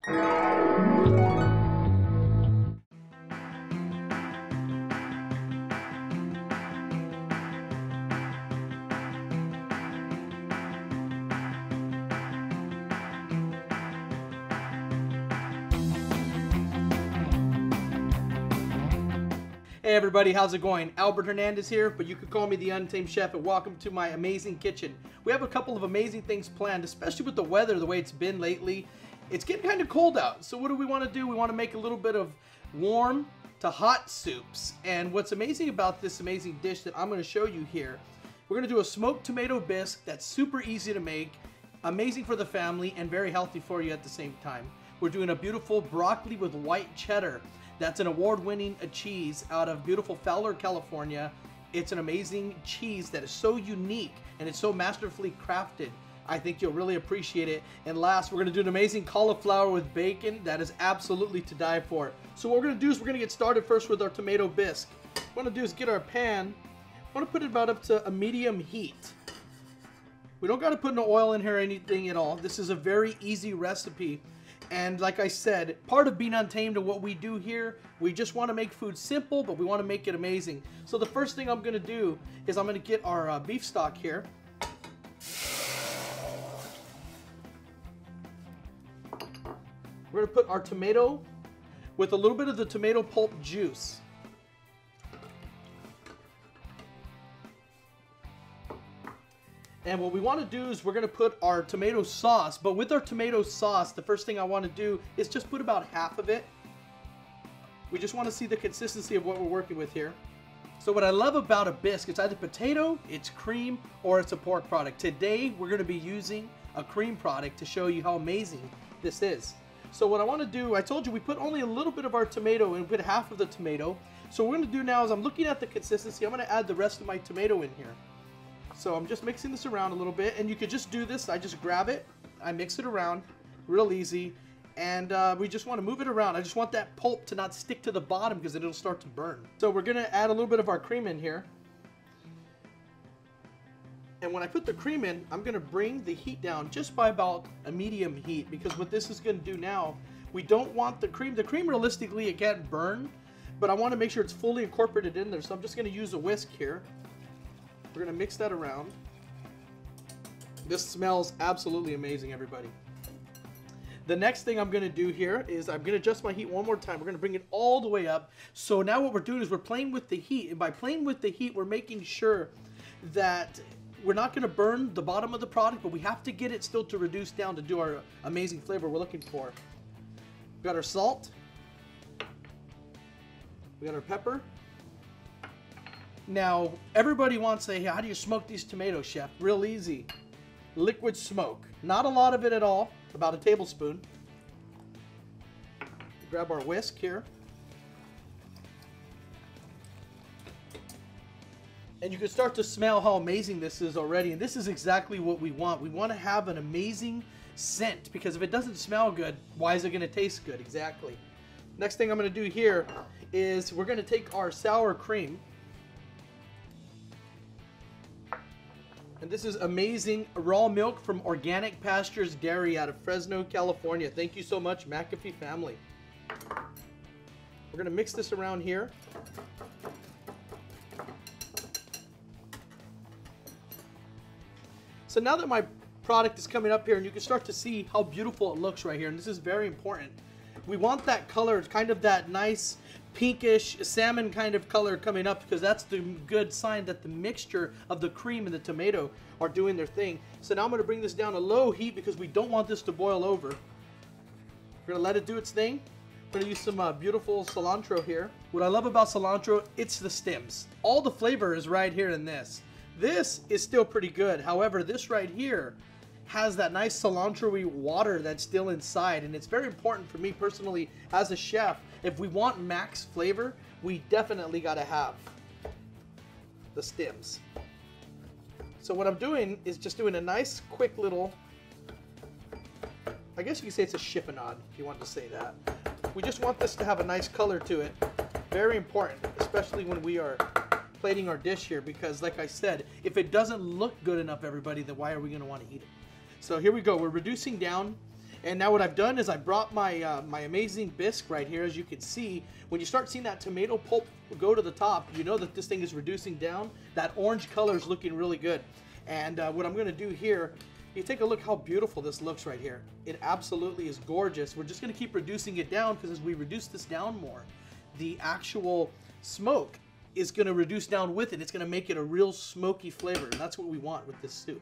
Hey everybody, how's it going? Albert Hernandez here, but you could call me the Untamed Chef, and welcome to my amazing kitchen. We have a couple of amazing things planned, especially with the weather the way it's been lately. It's getting kind of cold out, so what do we want to do? We want to make a little bit of warm to hot soups. And what's amazing about this amazing dish that I'm going to show you here, we're going to do a smoked tomato bisque that's super easy to make, amazing for the family, and very healthy for you at the same time. We're doing a beautiful broccoli with white cheddar. That's an award-winning cheese out of beautiful Fowler, California. It's an amazing cheese that is so unique and it's so masterfully crafted. I think you'll really appreciate it. And last, we're gonna do an amazing cauliflower with bacon that is absolutely to die for. So what we're gonna do is we're gonna get started first with our tomato bisque. What we're gonna do is get our pan. I wanna put it about up to a medium heat. We don't gotta put no oil in here or anything at all. This is a very easy recipe. And like I said, part of being Untamed and what we do here, we just want to make food simple, but we want to make it amazing. So the first thing I'm going to do is I'm going to get our beef stock here. We're going to put our tomato with a little bit of the tomato pulp juice. And what we want to do is we're going to put our tomato sauce, but with our tomato sauce, the first thing I want to do is just put about half of it. We just want to see the consistency of what we're working with here. So what I love about a bisque, it's either potato, it's cream, or it's a pork product. Today, we're going to be using a cream product to show you how amazing this is. So what I want to do, I told you we put only a little bit of our tomato and put half of the tomato. So what we're going to do now is I'm looking at the consistency. I'm going to add the rest of my tomato in here. So I'm just mixing this around a little bit, and you could just do this. I just grab it, I mix it around, real easy, and we just want to move it around. I just want that pulp to not stick to the bottom because it'll start to burn. So we're going to add a little bit of our cream in here. And when I put the cream in, I'm going to bring the heat down just by about a medium heat, because what this is going to do now, we don't want the cream. The cream realistically, it can't burn, but I want to make sure it's fully incorporated in there. So I'm just going to use a whisk here. We're going to mix that around. This smells absolutely amazing, everybody. The next thing I'm going to do here is I'm going to adjust my heat one more time. We're going to bring it all the way up. So now what we're doing is we're playing with the heat. And by playing with the heat, we're making sure that we're not going to burn the bottom of the product, but we have to get it still to reduce down to do our amazing flavor we're looking for. We got our salt. We got our pepper. Now, everybody wants to say, hey, how do you smoke these tomatoes, chef? Real easy. Liquid smoke. Not a lot of it at all, about a tablespoon. Grab our whisk here. And you can start to smell how amazing this is already. And this is exactly what we want. We want to have an amazing scent, because if it doesn't smell good, why is it going to taste good? Exactly. Next thing I'm going to do here is we're going to take our sour cream. And this is amazing raw milk from Organic Pastures Dairy out of Fresno, California. Thank you so much, McAfee family. We're going to mix this around here. So now that my product is coming up here, and you can start to see how beautiful it looks right here, and this is very important. We want that color, kind of that nice pinkish salmon kind of color coming up, because that's the good sign that the mixture of the cream and the tomato are doing their thing. So now I'm going to bring this down to low heat because we don't want this to boil over. We're going to let it do its thing. We're going to use some beautiful cilantro here. What I love about cilantro, it's the stems. All the flavor is right here in this. This is still pretty good. However, this right here has that nice cilantro-y water that's still inside, and it's very important for me personally as a chef. If we want max flavor, we definitely got to have the stems. So what I'm doing is just doing a nice quick little, I guess you could say it's a chiffonade if you want to say that. We just want this to have a nice color to it. Very important, especially when we are plating our dish here, because like I said, if it doesn't look good enough, everybody, then why are we going to want to eat it? So here we go. We're reducing down, And now what I've done is I brought my my amazing bisque right here. As you can see, when you start seeing that tomato pulp go to the top, you know that this thing is reducing down. That orange color is looking really good. And what I'm gonna do here, you take a look how beautiful this looks right here. It absolutely is gorgeous. We're just gonna keep reducing it down because as we reduce this down more, the actual smoke is gonna reduce down with it. It's gonna make it a real smoky flavor, and that's what we want with this soup.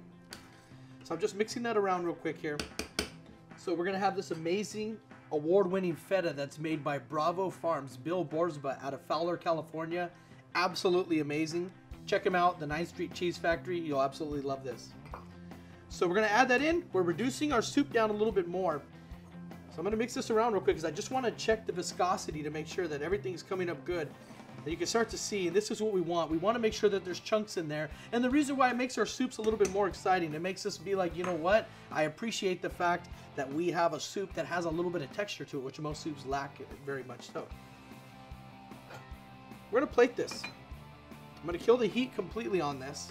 So I'm just mixing that around real quick here. So we're gonna have this amazing award-winning feta that's made by Bravo Farms, Bill Borsba out of Fowler, California. Absolutely amazing. Check him out, the 9th Street Cheese Factory. You'll absolutely love this. So we're gonna add that in. We're reducing our soup down a little bit more. So I'm gonna mix this around real quick because I just wanna check the viscosity to make sure that everything's coming up good. And you can start to see, and this is what we want. We want to make sure that there's chunks in there. And the reason why it makes our soups a little bit more exciting, it makes us be like, you know what? I appreciate the fact that we have a soup that has a little bit of texture to it, which most soups lack very much so. We're gonna plate this. I'm gonna kill the heat completely on this.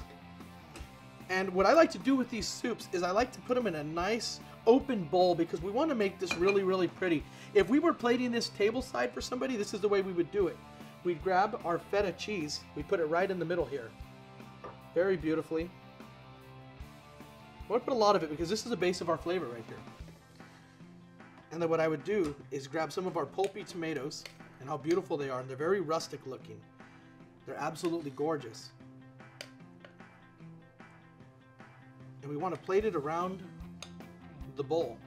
And what I like to do with these soups is I like to put them in a nice open bowl because we want to make this really, really pretty. If we were plating this table side for somebody, this is the way we would do it. We'd grab our feta cheese, we put it right in the middle here. Very beautifully. I want to put a lot of it because this is the base of our flavor right here. And then what I would do is grab some of our pulpy tomatoes, and how beautiful they are. And they're very rustic looking. They're absolutely gorgeous. And we want to plate it around the bowl.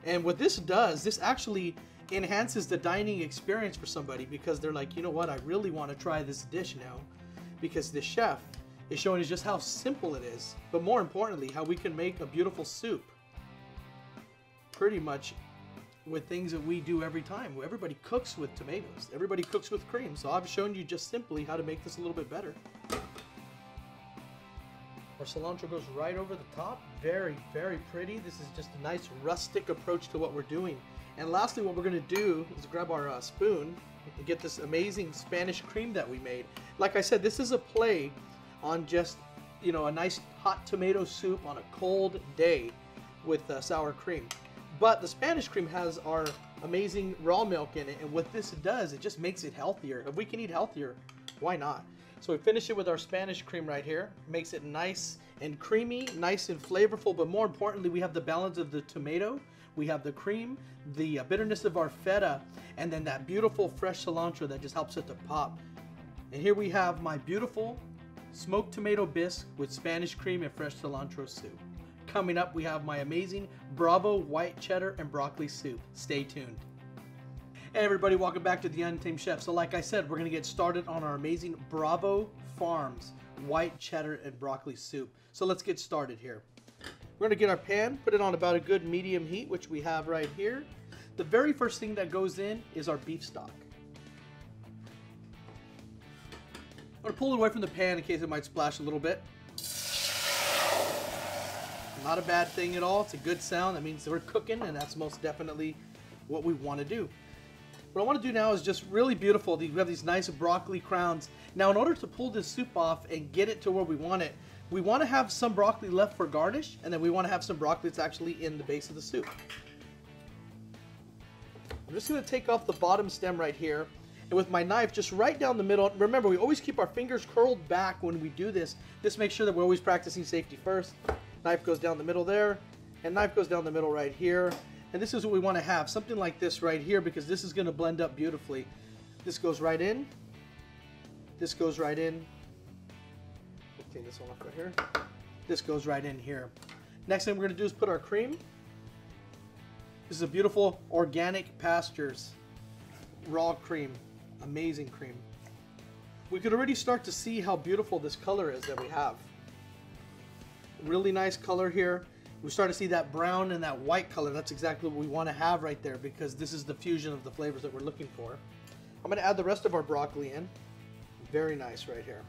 And what this does, this actually enhances the dining experience for somebody because they're like, you know what, I really want to try this dish now because the chef is showing us just how simple it is, but more importantly, how we can make a beautiful soup pretty much with things that we do every time. Everybody cooks with tomatoes. Everybody cooks with cream. So I've shown you just simply how to make this a little bit better. Our cilantro goes right over the top. Very, very pretty. This is just a nice rustic approach to what we're doing. And lastly, what we're gonna do is grab our spoon and get this amazing Spanish cream that we made. Like I said, this is a play on just, you know, a nice hot tomato soup on a cold day with sour cream. But the Spanish cream has our amazing raw milk in it, and what this does, it just makes it healthier. If we can eat healthier, why not? So we finish it with our Spanish cream right here. Makes it nice and creamy, nice and flavorful, but more importantly, we have the balance of the tomato, we have the cream, the bitterness of our feta, and then that beautiful fresh cilantro that just helps it to pop. And here we have my beautiful smoked tomato bisque with Spanish cream and fresh cilantro soup. Coming up, we have my amazing Bravo white cheddar and broccoli soup. Stay tuned. Hey everybody, welcome back to the Untamed Chef. So like I said, we're gonna get started on our amazing Bravo Farms white cheddar and broccoli soup. So let's get started here. We're gonna get our pan, put it on about a good medium heat, which we have right here. The very first thing that goes in is our beef stock. I'm gonna pull it away from the pan in case it might splash a little bit. Not a bad thing at all. It's a good sound. That means we're cooking, and that's most definitely what we want to do. What I want to do now is just really beautiful. We have these nice broccoli crowns. Now, in order to pull this soup off and get it to where we want it, we want to have some broccoli left for garnish, and then we want to have some broccoli that's actually in the base of the soup. I'm just going to take off the bottom stem right here, and with my knife just right down the middle. Remember, we always keep our fingers curled back when we do this. This makes sure that we're always practicing safety first. Knife goes down the middle there, and knife goes down the middle right here. And this is what we want to have, something like this right here, because this is going to blend up beautifully. This goes right in. This goes right in. Let's take this one off right here. This goes right in here. Next thing we're going to do is put our cream. This is a beautiful organic pastures raw cream. Amazing cream. We could already start to see how beautiful this color is that we have. Really nice color here. We start to see that brown and that white color. That's exactly what we want to have right there because this is the fusion of the flavors that we're looking for. I'm going to add the rest of our broccoli in. Very nice right here.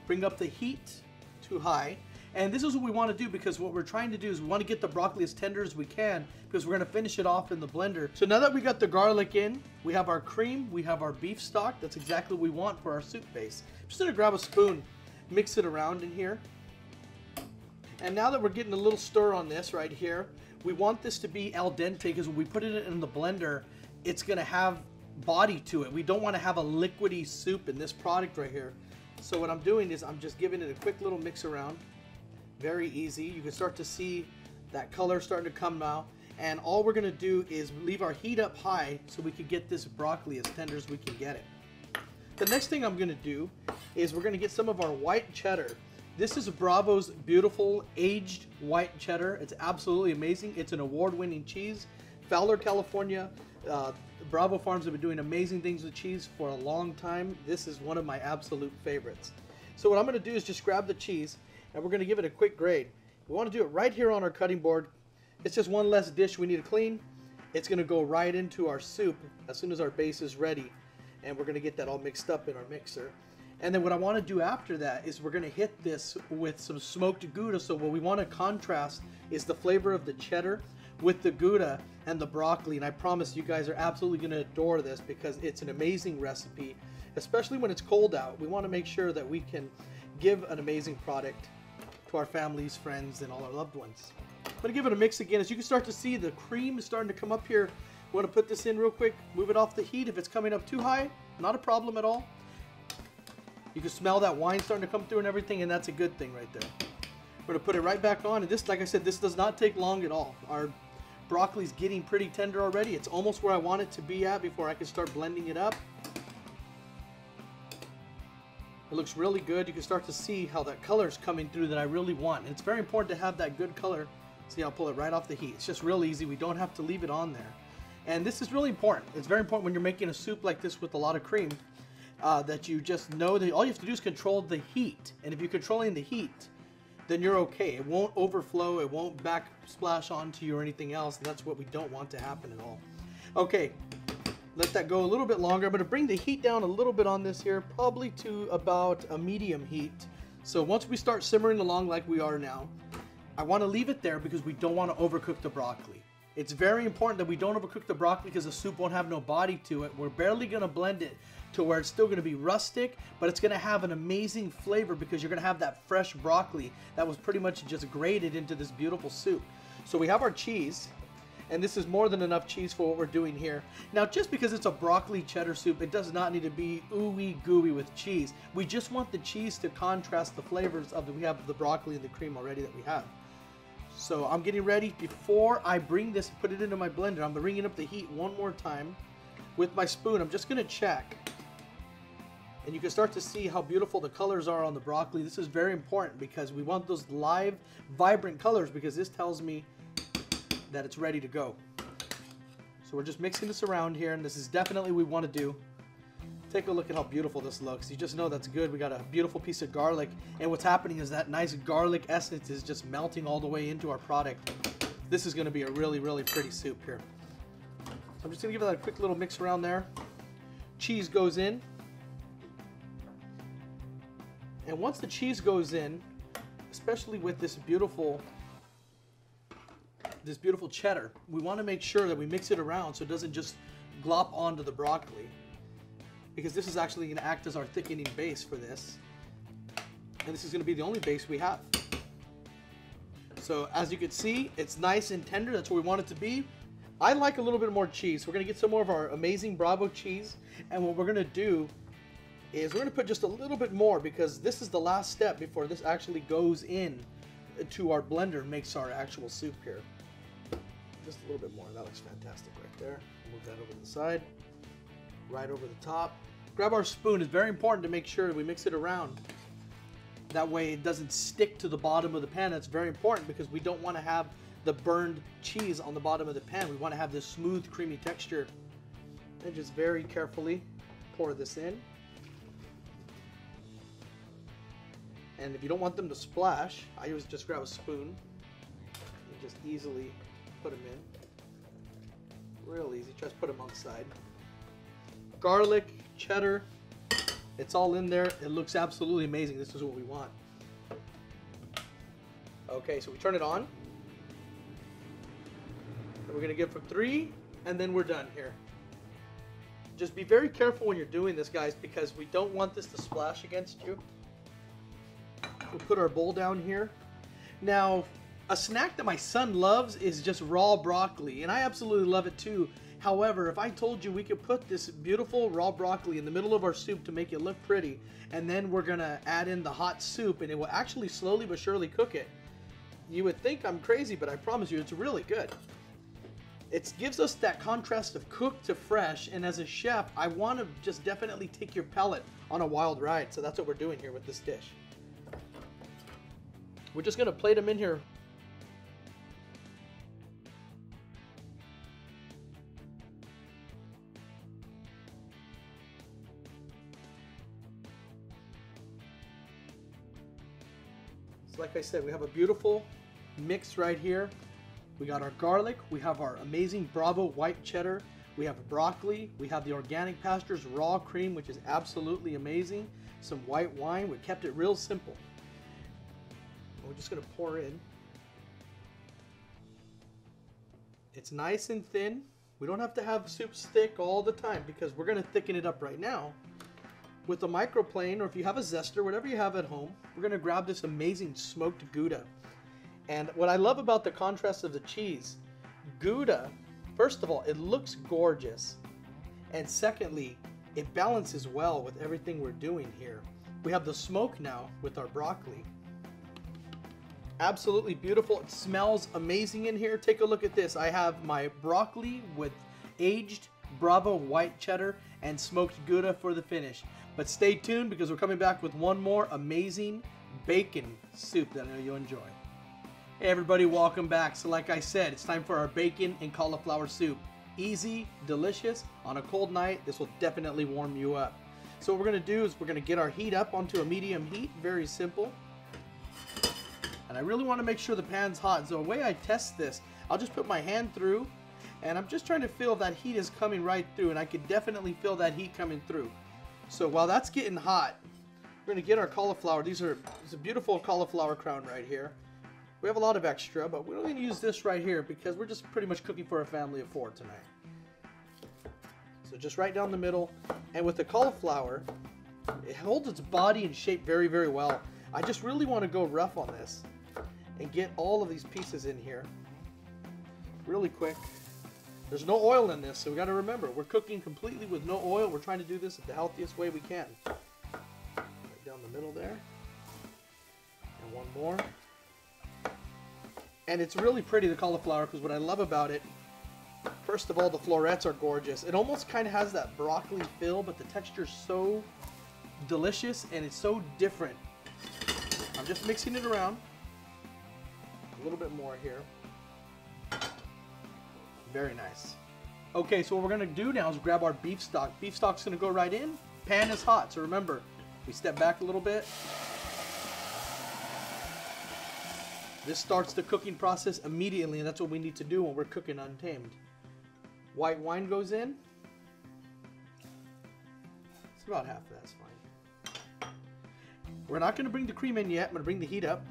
Bring up the heat to high. And this is what we want to do because what we're trying to do is we want to get the broccoli as tender as we can because we're going to finish it off in the blender. So now that we got the garlic in, we have our cream, we have our beef stock. That's exactly what we want for our soup base. I'm just going to grab a spoon, mix it around in here. And now that we're getting a little stir on this right here, We want this to be al dente because when we put it in the blender, it's going to have body to it. We don't want to have a liquidy soup in this product right here. So what I'm doing is I'm just giving it a quick little mix around. Very easy. You can start to see that color starting to come now. And all we're going to do is leave our heat up high so we can get this broccoli as tender as we can get it. The next thing I'm going to do is we're going to get some of our white cheddar. This is Bravo's beautiful aged white cheddar. It's absolutely amazing. It's an award-winning cheese. Fowler, California. Bravo Farms have been doing amazing things with cheese for a long time. This is one of my absolute favorites. So what I'm going to do is just grab the cheese and we're going to give it a quick grade. We want to do it right here on our cutting board. It's just one less dish we need to clean. It's going to go right into our soup as soon as our base is ready. And we're going to get that all mixed up in our mixer. And then what I want to do after that is we're going to hit this with some smoked Gouda. So what we want to contrast is the flavor of the cheddar with the Gouda and the broccoli. And I promise you guys are absolutely going to adore this because it's an amazing recipe, especially when it's cold out. We want to make sure that we can give an amazing product to our families, friends, and all our loved ones. I'm going to give it a mix again. As you can start to see, the cream is starting to come up here. We want to put this in real quick, move it off the heat. If it's coming up too high, not a problem at all. You can smell that wine starting to come through and everything, and that's a good thing right there. We're going to put it right back on, and this, like I said, this does not take long at all. Our broccoli's getting pretty tender already. It's almost where I want it to be at before I can start blending it up. It looks really good. You can start to see how that color is coming through that I really want. And it's very important to have that good color. See, I'll pull it right off the heat. It's just real easy. We don't have to leave it on there. And this is really important. It's very important when you're making a soup like this with a lot of cream that you just know that all you have to do is control the heat. And if you're controlling the heat, then you're okay. It won't overflow. It won't backsplash onto you or anything else. And that's what we don't want to happen at all. Okay, let that go a little bit longer. I'm going to bring the heat down a little bit on this here, probably to about a medium heat. So once we start simmering along like we are now, I want to leave it there because we don't want to overcook the broccoli. It's very important that we don't overcook the broccoli because the soup won't have no body to it. We're barely going to blend it to where it's still going to be rustic, but it's going to have an amazing flavor because you're going to have that fresh broccoli that was pretty much just grated into this beautiful soup. So we have our cheese, and this is more than enough cheese for what we're doing here. Now, just because it's a broccoli cheddar soup, it does not need to be ooey gooey with cheese. We just want the cheese to contrast the flavors of we have the broccoli and the cream already that we have. So I'm getting ready. Before I bring this and put it into my blender, I'm bringing up the heat one more time with my spoon. I'm just going to check. And you can start to see how beautiful the colors are on the broccoli. This is very important because we want those live, vibrant colors because this tells me that it's ready to go. So we're just mixing this around here, and this is definitely what we want to do. Take a look at how beautiful this looks. You just know that's good. We got a beautiful piece of garlic, and what's happening is that nice garlic essence is just melting all the way into our product. This is going to be a really, really pretty soup here. I'm just going to give that a quick little mix around there. Cheese goes in. And once the cheese goes in, especially with this beautiful cheddar, we want to make sure that we mix it around so it doesn't just glop onto the broccoli, because this is actually going to act as our thickening base for this, and this is going to be the only base we have. So as you can see, it's nice and tender. That's where we want it to be. I like a little bit more cheese. We're going to get some more of our amazing Bravo cheese, and what we're going to do is we're going to put just a little bit more because this is the last step before this actually goes in to our blender and makes our actual soup here. Just a little bit more. That looks fantastic right there. Move that over to the side, right over the top. Grab our spoon. It's very important to make sure we mix it around. That way it doesn't stick to the bottom of the pan. That's very important because we don't want to have the burned cheese on the bottom of the pan. We want to have this smooth, creamy texture. And just very carefully pour this in. And if you don't want them to splash, I always just grab a spoon and just easily put them in. Real easy. Just put them on the side. Garlic, cheddar, it's all in there. It looks absolutely amazing. This is what we want. Okay, so we turn it on. And we're going to give it for 3, and then we're done here. Just be very careful when you're doing this, guys, because we don't want this to splash against you. We'll put our bowl down here. Now, A snack that my son loves is just raw broccoli, and I absolutely love it too. However, if I told you we could put this beautiful raw broccoli in the middle of our soup to make it look pretty, and then we're gonna add in the hot soup and it will actually slowly but surely cook it, you would think I'm crazy, but I promise you it's really good. It gives us that contrast of cooked to fresh, and as a chef, I want to just definitely take your palate on a wild ride, so that's what we're doing here with this dish. We're just gonna plate them in here. So like I said, we have a beautiful mix right here. We got our garlic, we have our amazing Bravo white cheddar, we have broccoli, we have the Organic Pastures raw cream, which is absolutely amazing, some white wine. We kept it real simple. We're just gonna pour in. It's nice and thin. We don't have to have soups thick all the time because we're gonna thicken it up right now. With a microplane, or if you have a zester, whatever you have at home, we're gonna grab this amazing smoked Gouda. And what I love about the contrast of the cheese, Gouda, first of all, it looks gorgeous. And secondly, it balances well with everything we're doing here. We have the smoke now with our broccoli. Absolutely beautiful. It smells amazing in here. Take a look at this. I have my broccoli with aged Bravo white cheddar and smoked Gouda for the finish. But stay tuned because we're coming back with one more amazing bacon soup that I know you'll enjoy. Hey everybody, welcome back. So like I said, it's time for our bacon and cauliflower soup. Easy, delicious. On a cold night, this will definitely warm you up. So what we're gonna do is we're gonna get our heat up onto a medium heat, very simple. And I really wanna make sure the pan's hot. So the way I test this, I'll just put my hand through and I'm just trying to feel if that heat is coming right through, and I can definitely feel that heat coming through. So while that's getting hot, we're gonna get our cauliflower. This is a beautiful cauliflower crown right here. We have a lot of extra, but we're going to use this right here because we're just pretty much cooking for a family of 4 tonight. So just right down the middle. And with the cauliflower, it holds its body and shape very, very well. I just really want to go rough on this and get all of these pieces in here really quick. There's no oil in this, so we got to remember, we're cooking completely with no oil. We're trying to do this the healthiest way we can. Right down the middle there. And one more. And it's really pretty, the cauliflower, because what I love about it, first of all, the florets are gorgeous. It almost kind of has that broccoli feel, but the texture is so delicious and it's so different. I'm just mixing it around. A little bit more here. Very nice. Okay, so what we're gonna do now is grab our beef stock. Beef stock's gonna go right in. Pan is hot, so remember, we step back a little bit. This starts the cooking process immediately, and that's what we need to do when we're cooking Untamed. White wine goes in. It's about half of that's fine. We're not going to bring the cream in yet. I'm going to bring the heat up.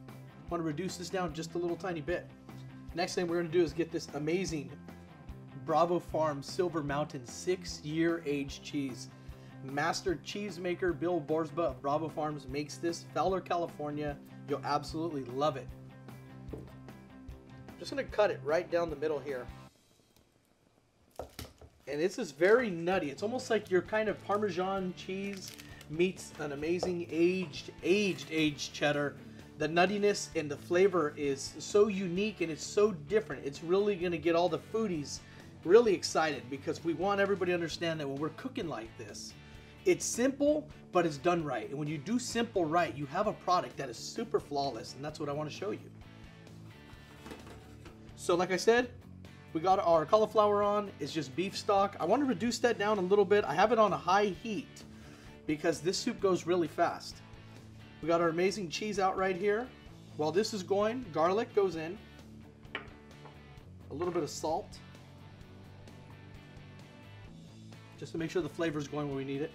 I want to reduce this down just a little tiny bit. Next thing we're going to do is get this amazing Bravo Farms Silver Mountain 6-year aged cheese. Master cheesemaker Bill Borsba of Bravo Farms makes this. Fowler, California. You'll absolutely love it. I'm just going to cut it right down the middle here. And this is very nutty. It's almost like your kind of Parmesan cheese meets an amazing aged cheddar. The nuttiness and the flavor is so unique and it's so different. It's really going to get all the foodies really excited because we want everybody to understand that when we're cooking like this, it's simple, but it's done right. And when you do simple right, you have a product that is super flawless, and that's what I want to show you. So like I said, we got our cauliflower on. It's just beef stock. I want to reduce that down a little bit. I have it on a high heat because this soup goes really fast. We got our amazing cheese out right here. While this is going, garlic goes in. A little bit of salt. Just to make sure the flavor is going where we need it.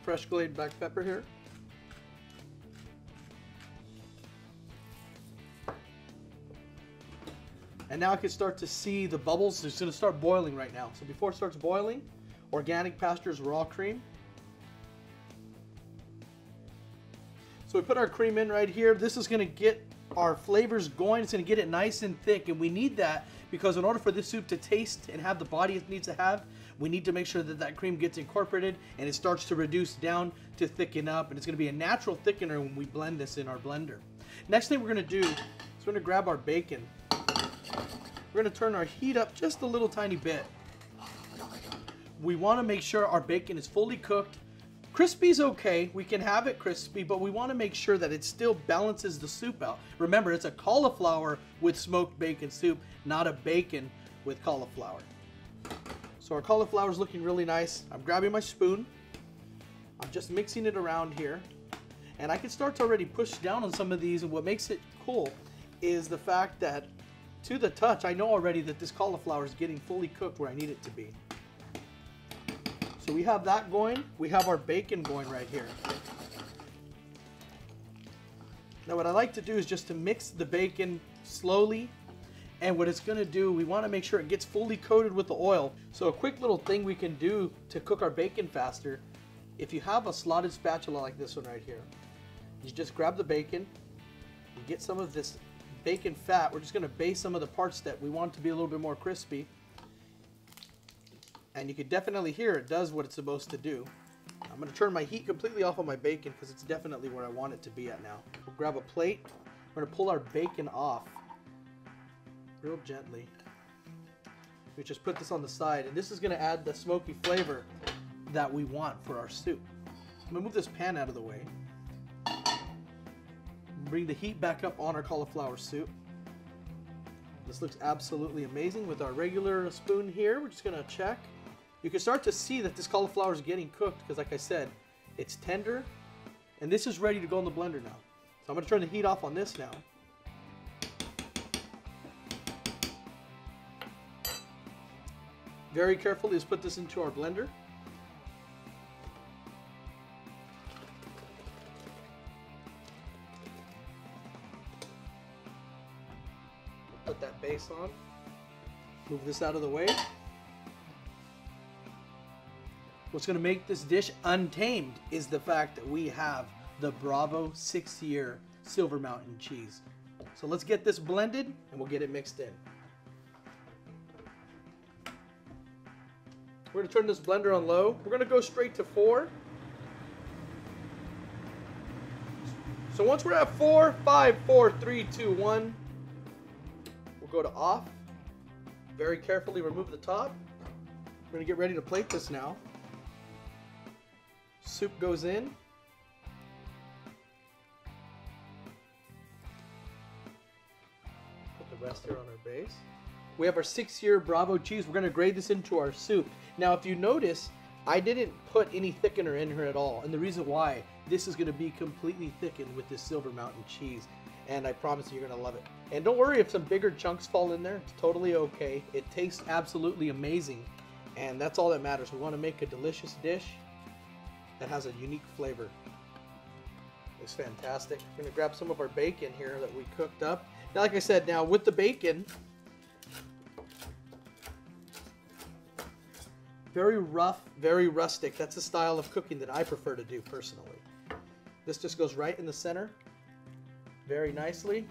Fresh glazed black pepper here. And now I can start to see the bubbles. It's going to start boiling right now. So before it starts boiling, Organic Pastures raw cream. So we put our cream in right here. This is going to get our flavors going. It's going to get it nice and thick, and we need that because in order for this soup to taste and have the body it needs to have, we need to make sure that that cream gets incorporated and it starts to reduce down to thicken up, and it's going to be a natural thickener when we blend this in our blender. Next thing we're going to do is we're going to grab our bacon. We're going to turn our heat up just a little tiny bit. We want to make sure our bacon is fully cooked. Crispy's okay, we can have it crispy, but we want to make sure that it still balances the soup out. Remember, it's a cauliflower with smoked bacon soup, not a bacon with cauliflower. So our cauliflower is looking really nice. I'm grabbing my spoon. I'm just mixing it around here. And I can start to already push down on some of these, and what makes it cool is the fact that to the touch, I know already that this cauliflower is getting fully cooked where I need it to be. So we have that going. We have our bacon going right here. Now what I like to do is just to mix the bacon slowly. And what it's going to do, we want to make sure it gets fully coated with the oil. So a quick little thing we can do to cook our bacon faster, if you have a slotted spatula like this one right here, you just grab the bacon, you get some of this bacon fat. We're just going to base some of the parts that we want to be a little bit more crispy. And you can definitely hear it does what it's supposed to do. I'm going to turn my heat completely off on my bacon because it's definitely where I want it to be at now. We'll grab a plate. We're going to pull our bacon off real gently. We just put this on the side, and this is going to add the smoky flavor that we want for our soup. I'm going to move this pan out of the way. Bring the heat back up on our cauliflower soup. This looks absolutely amazing with our regular spoon here. We're just going to check. You can start to see that this cauliflower is getting cooked because, like I said, it's tender, and this is ready to go in the blender now. So I'm going to turn the heat off on this now. Very carefully, let's put this into our blender. Put that base on. Move this out of the way. What's going to make this dish untamed is the fact that we have the Bravo 6-year Silver Mountain cheese. So let's get this blended and we'll get it mixed in. We're going to turn this blender on low. We're going to go straight to 4. So once we're at 4, 5, 4, 3, 2, 1, we'll go to off. Very carefully remove the top. We're going to get ready to plate this now. Soup goes in. Put the rest here on our base. We have our 6-year Bravo cheese. We're going to grade this into our soup. Now, if you notice, I didn't put any thickener in here at all. And the reason why, this is going to be completely thickened with this Silver Mountain cheese. And I promise you're going to love it. And don't worry if some bigger chunks fall in there. It's totally okay. It tastes absolutely amazing. And that's all that matters. We want to make a delicious dish that has a unique flavor. It's fantastic. We're going to grab some of our bacon here that we cooked up. Now, like I said, now with the bacon, very rough, very rustic. That's the style of cooking that I prefer to do personally. This just goes right in the center very nicely.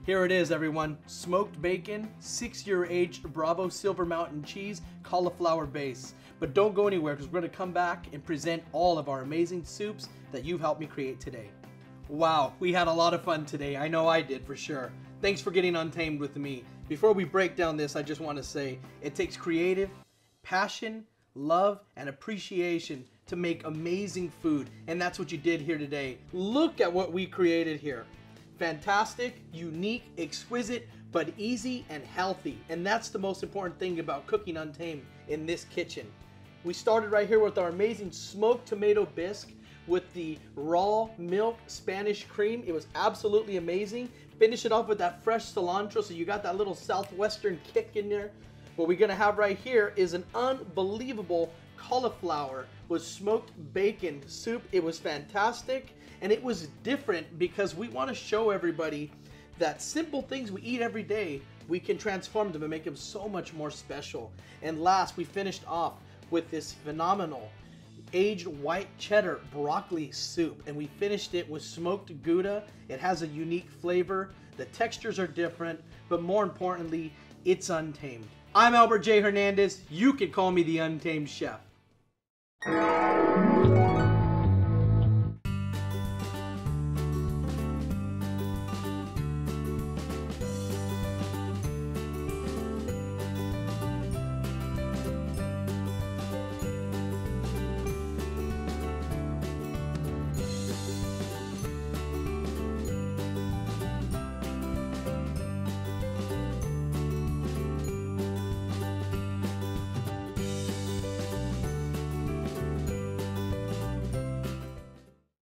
Here it is, everyone. Smoked bacon, 6-year aged Bravo Silver Mountain cheese, cauliflower base. But don't go anywhere because we're going to come back and present all of our amazing soups that you've helped me create today. Wow, we had a lot of fun today. I know I did for sure. Thanks for getting Untamed with me. Before we break down this, I just want to say it takes creative, passion, love, and appreciation to make amazing food. And that's what you did here today. Look at what we created here. Fantastic, unique, exquisite, but easy and healthy. And that's the most important thing about cooking Untamed in this kitchen. We started right here with our amazing smoked tomato bisque with the raw milk Spanish cream. It was absolutely amazing. Finish it off with that fresh cilantro so you got that little southwestern kick in there. What we're gonna have right here is an unbelievable cauliflower with smoked bacon soup. It was fantastic and it was different because we want to show everybody that simple things we eat every day, we can transform them and make them so much more special. And last, we finished off with this phenomenal aged white cheddar broccoli soup, and we finished it with smoked Gouda. It has a unique flavor. The textures are different, but more importantly, it's untamed. I'm Albert J. Hernandez. You can call me the Untamed Chef.